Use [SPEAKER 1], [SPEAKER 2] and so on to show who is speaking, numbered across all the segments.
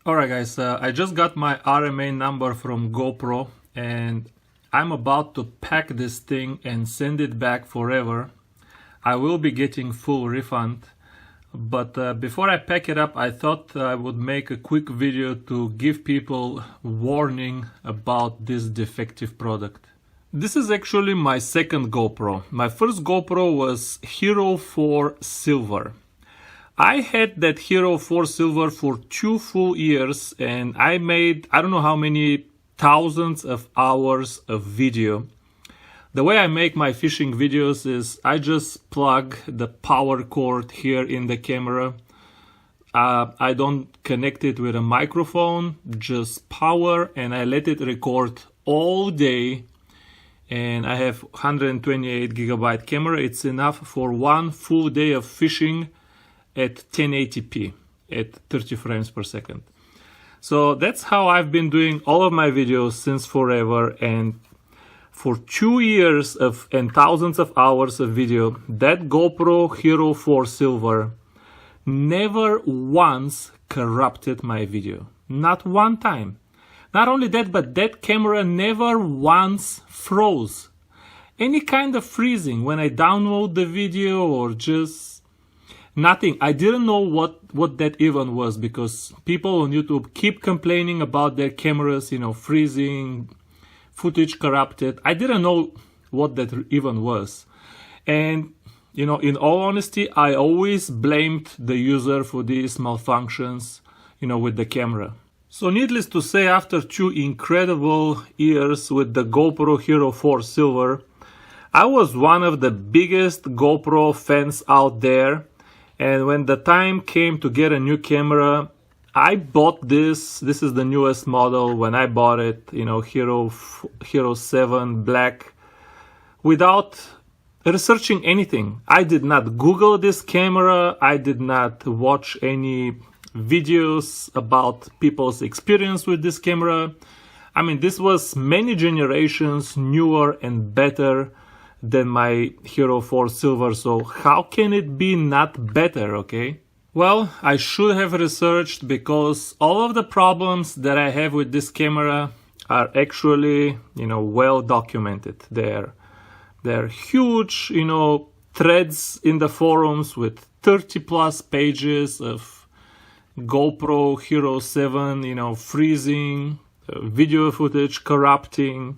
[SPEAKER 1] Alright guys, I just got my RMA number from GoPro and I'm about to pack this thing and send it back forever. I will be getting full refund, but before I pack it up I thought I would make a quick video to give people warning about this defective product. This is actually my second GoPro. My first GoPro was HERO4 Silver. I had that HERO4 Silver for 2 full years and I made I don't know how many thousands of hours of video. The way I make my fishing videos is I just plug the power cord here in the camera. I don't connect it with a microphone, just power, and I let it record all day. And I have 128 gigabyte camera. It's enough for 1 full day of fishing at 1080p at 30 frames per second. So that's how I've been doing all of my videos since forever, and for 2 years and thousands of hours of video, that GoPro HERO4 Silver never once corrupted my video. Not one time. Not only that, but that camera never once froze. Any kind of freezing when I download the video or just nothing. I didn't know what that even was, because people on YouTube keep complaining about their cameras, freezing, footage corrupted. I didn't know what that even was. And, in all honesty, I always blamed the user for these malfunctions, with the camera. So needless to say, after 2 incredible years with the GoPro HERO4 Silver, I was one of the biggest GoPro fans out there. And when the time came to get a new camera, I bought this. This is the newest model. When I bought it, HERO7 black, without researching anything. I did not Google this camera. I did not watch any videos about people's experience with this camera. I mean, this was many generations newer and better than my HERO4 Silver, so how can it be not better, okay? Well, I should have researched, because all of the problems that I have with this camera are actually, well documented. They're huge, threads in the forums with 30 plus pages of GoPro HERO7, freezing, video footage corrupting.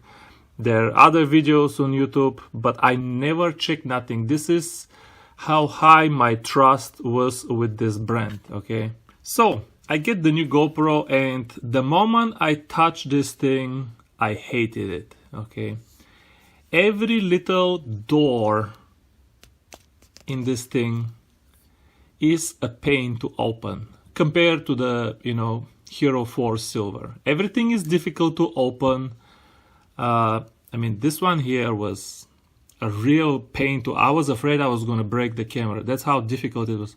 [SPEAKER 1] There are other videos on YouTube, but I never checked nothing. This is how high my trust was with this brand, okay? So, I get the new GoPro, and the moment I touch this thing, I hated it, okay? Every little door in this thing is a pain to open compared to the, HERO4 Silver. Everything is difficult to open. I mean, this one here was a real pain I was afraid I was going to break the camera. That's how difficult it was.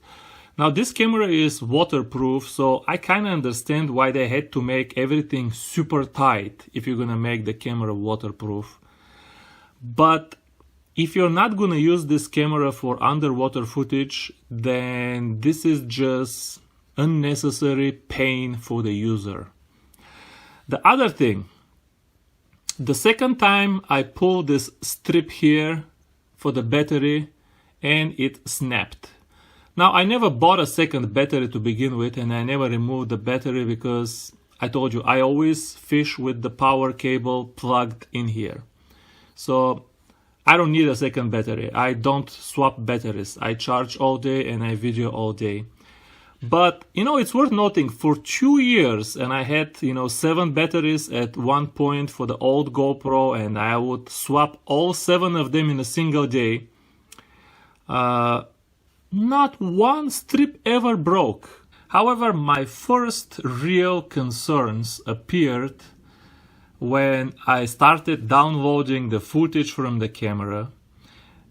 [SPEAKER 1] Now, this camera is waterproof, so I kind of understand why they had to make everything super tight if you're going to make the camera waterproof. But if you're not going to use this camera for underwater footage, then this is just unnecessary pain for the user. The other thing, the second time I pulled this strip here for the battery and it snapped. Now, I never bought a second battery to begin with, and I never removed the battery because I told you I always fish with the power cable plugged in here. So I don't need a second battery. I don't swap batteries. I charge all day and I video all day. But, it's worth noting, for 2 years, and I had, 7 batteries at one point for the old GoPro, and I would swap all 7 of them in a single day. Not one strip ever broke. However, my first real concerns appeared when I started downloading the footage from the camera.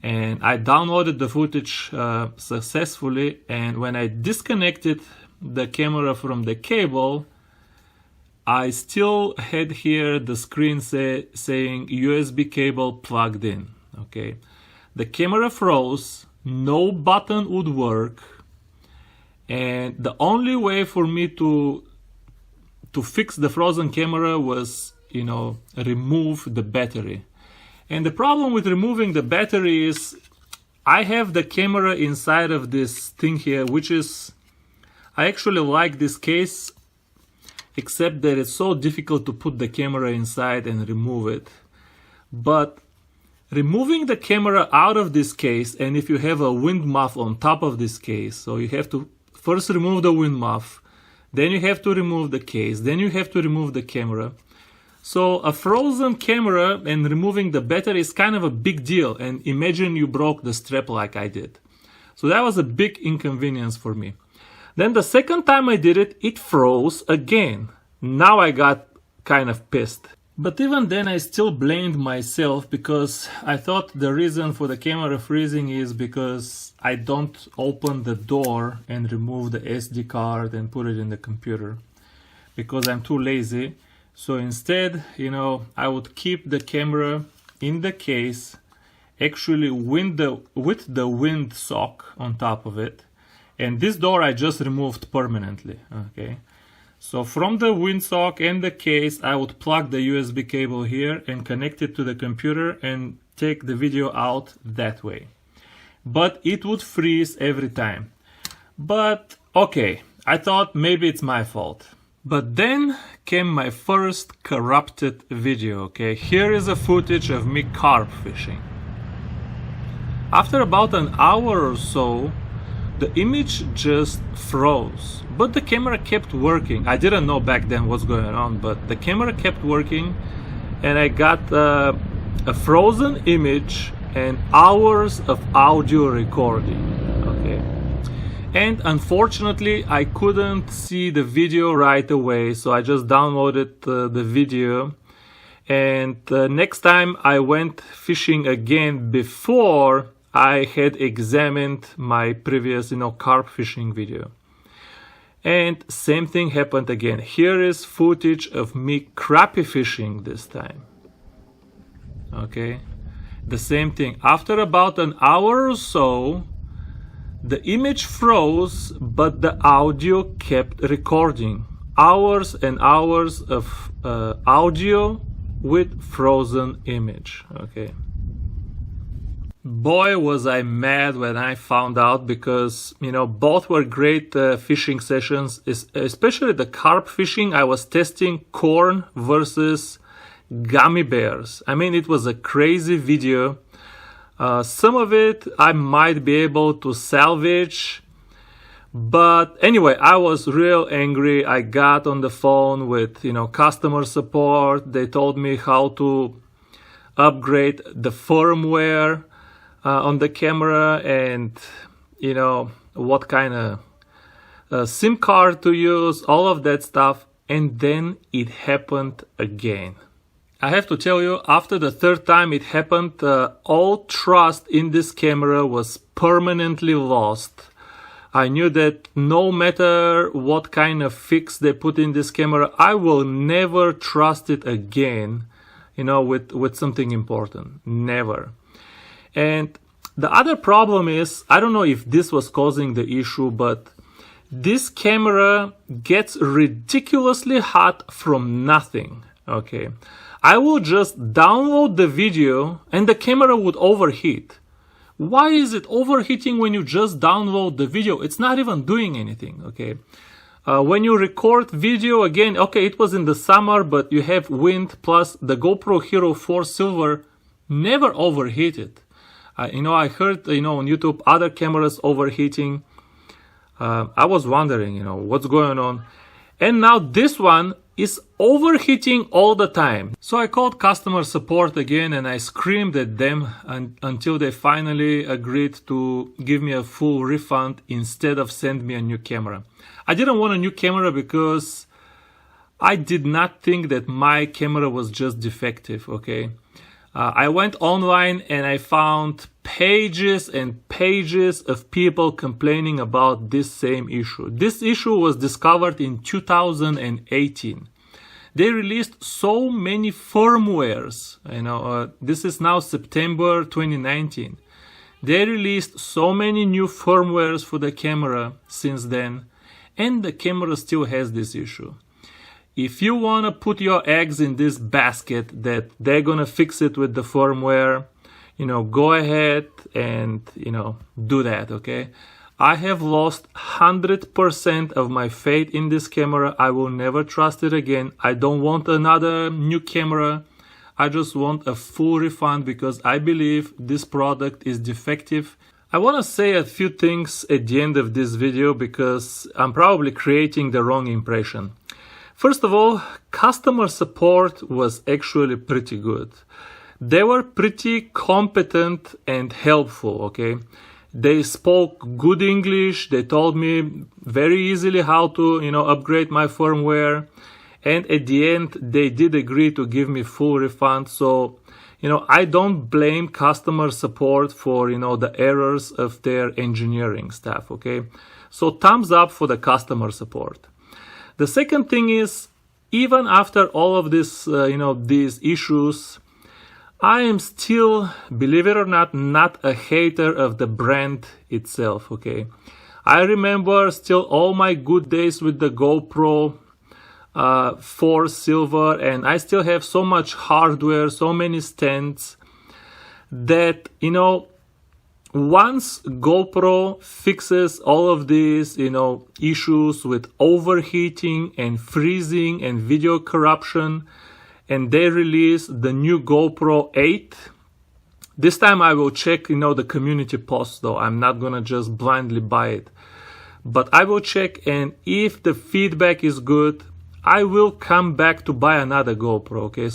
[SPEAKER 1] And I downloaded the footage successfully, and when I disconnected the camera from the cable, I still had here the screen saying USB cable plugged in, okay? The camera froze, no button would work, and the only way for me to to fix the frozen camera was, remove the battery. And the problem with removing the battery is I have the camera inside of this thing here, which is, I actually like this case, except that it's so difficult to put the camera inside and remove it. But removing the camera out of this case, and if you have a wind muff on top of this case, so you have to first remove the wind muff, then you have to remove the case, then you have to remove the camera. So a frozen camera and removing the battery is kind of a big deal, and imagine you broke the strap like I did. So that was a big inconvenience for me. Then the second time I did it, it froze again. Now I got kind of pissed. But even then I still blamed myself, because I thought the reason for the camera freezing is because I don't open the door and remove the SD card and put it in the computer, because I'm too lazy. So instead, I would keep the camera in the case, actually with the wind sock on top of it. And this door I just removed permanently, okay? So from the windsock and the case, I would plug the USB cable here and connect it to the computer and take the video out that way. But it would freeze every time. But okay, I thought maybe it's my fault. But then came my first corrupted video, okay? Here is a footage of me carp fishing. After about an hour or so, the image just froze, but the camera kept working. I didn't know back then what's going on, but the camera kept working, and I got a frozen image and hours of audio recording, okay? And unfortunately, I couldn't see the video right away, so I just downloaded the video. And next time I went fishing again before I had examined my previous, carp fishing video. And same thing happened again. Here is footage of me crappie fishing this time. Okay, the same thing. After about an hour or so, the image froze, but the audio kept recording. Hours and hours of audio with frozen image. Okay. Boy, was I mad when I found out, because, both were great fishing sessions, especially the carp fishing. I was testing corn versus gummy bears. I mean, it was a crazy video. Some of it I might be able to salvage. But anyway, I was real angry. I got on the phone with, customer support. They told me how to upgrade the firmware on the camera, and what kind of SIM card to use, all of that stuff. And then it happened again. I have to tell you, after the third time it happened, all trust in this camera was permanently lost. I knew that no matter what kind of fix they put in this camera, I will never trust it again, with something important. Never. And the other problem is, I don't know if this was causing the issue, but this camera gets ridiculously hot from nothing, okay? I would just download the video and the camera would overheat. Why is it overheating when you just download the video? It's not even doing anything, okay? When you record video, again, okay, it was in the summer, but you have wind, plus the GoPro HERO7 Silver never overheated. I heard, on YouTube, other cameras overheating. I was wondering, what's going on. And now this one is overheating all the time. So I called customer support again, and I screamed at them until they finally agreed to give me a full refund instead of send me a new camera. I didn't want a new camera because I did not think that my camera was just defective, okay? I went online and I found pages and pages of people complaining about this same issue. This issue was discovered in 2018. They released so many firmwares. This is now September 2019. They released so many new firmwares for the camera since then, and the camera still has this issue. if you want to put your eggs in this basket that they're going to fix it with the firmware, go ahead and, do that, okay? I have lost 100% of my faith in this camera. I will never trust it again. I don't want another new camera. I just want a full refund because I believe this product is defective. I want to say a few things at the end of this video because I'm probably creating the wrong impression. First of all, customer support was actually pretty good. They were pretty competent and helpful, okay? They spoke good English. They told me very easily how to, upgrade my firmware. And at the end, they did agree to give me full refund. So, I don't blame customer support for, the errors of their engineering staff, okay? So thumbs up for the customer support. The second thing is, even after all of this, these issues, I am still, believe it or not a hater of the brand itself, okay? I remember still all my good days with the GoPro 4 Silver, and I still have so much hardware, so many stands, that, once GoPro fixes all of these, issues with overheating and freezing and video corruption, and they release the new GoPro 8. This time I will check, the community posts though. I'm not gonna just blindly buy it. But I will check, and if the feedback is good, I will come back to buy another GoPro, okay?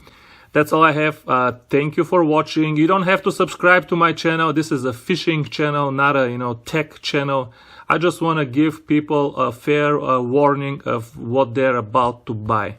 [SPEAKER 1] That's all I have. Thank you for watching. You don't have to subscribe to my channel. This is a fishing channel, not a, tech channel. I just want to give people a fair warning of what they're about to buy.